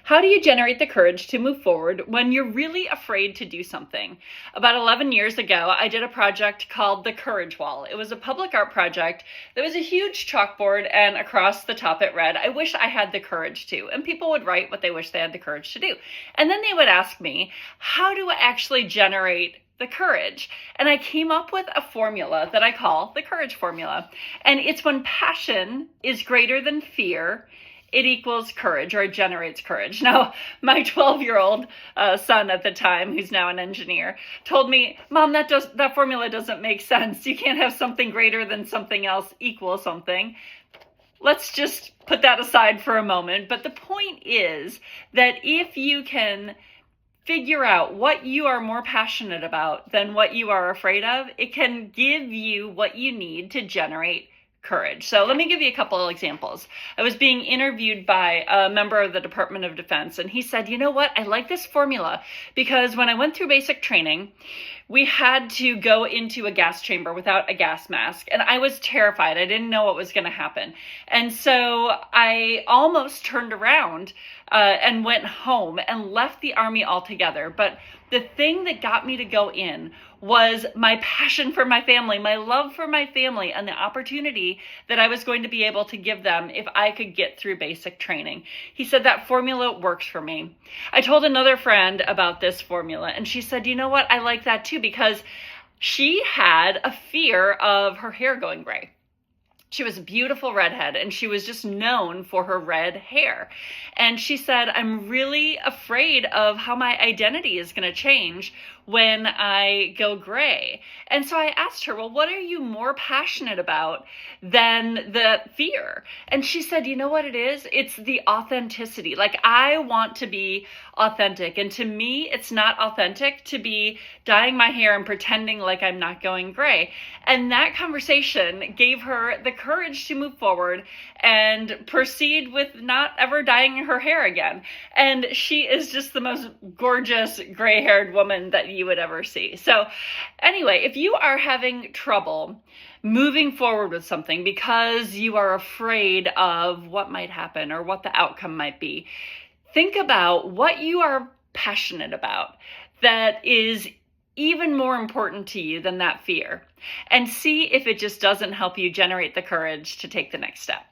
How do you generate the courage to move forward when you're really afraid to do something? About 11 years ago, I did a project called The Courage Wall. It was a public art project. There was a huge chalkboard, and across the top it read, "I wish I had the courage to." And people would write what they wish they had the courage to do. And then they would ask me, how do I actually generate the courage? And I came up with a formula that I call the courage formula. And it's when passion is greater than fear, it equals courage, or it generates courage. Now, my 12-year-old son at the time, who's now an engineer, told me, "Mom, that formula doesn't make sense. You can't have something greater than something else equal something." Let's just put that aside for a moment. But the point is that if you can figure out what you are more passionate about than what you are afraid of, it can give you what you need to generate courage. So let me give you a couple of examples. I was being interviewed by a member of the Department of Defense, and he said, "You know what? I like this formula because when I went through basic training, we had to go into a gas chamber without a gas mask, and I was terrified. I didn't know what was going to happen. And so I almost turned around and went home and left the Army altogether. But the thing that got me to go in was my passion for my family, my love for my family, and the opportunity that I was going to be able to give them if I could get through basic training." He said that formula works for me. I told another friend about this formula, and she said, "You know what? I like that too," because she had a fear of her hair going gray. She was a beautiful redhead, and she was just known for her red hair. And she said, "I'm really afraid of how my identity is going to change when I go gray." And so I asked her, "Well, what are you more passionate about than the fear?" And she said, "You know what it is? It's the authenticity. Like, I want to be authentic. And to me, it's not authentic to be dyeing my hair and pretending like I'm not going gray." And that conversation gave her the courage to move forward and proceed with not ever dyeing her hair again. And she is just the most gorgeous gray-haired woman that you would ever see. So anyway, if you are having trouble moving forward with something because you are afraid of what might happen or what the outcome might be, think about what you are passionate about that is even more important to you than that fear, and see if it just doesn't help you generate the courage to take the next step.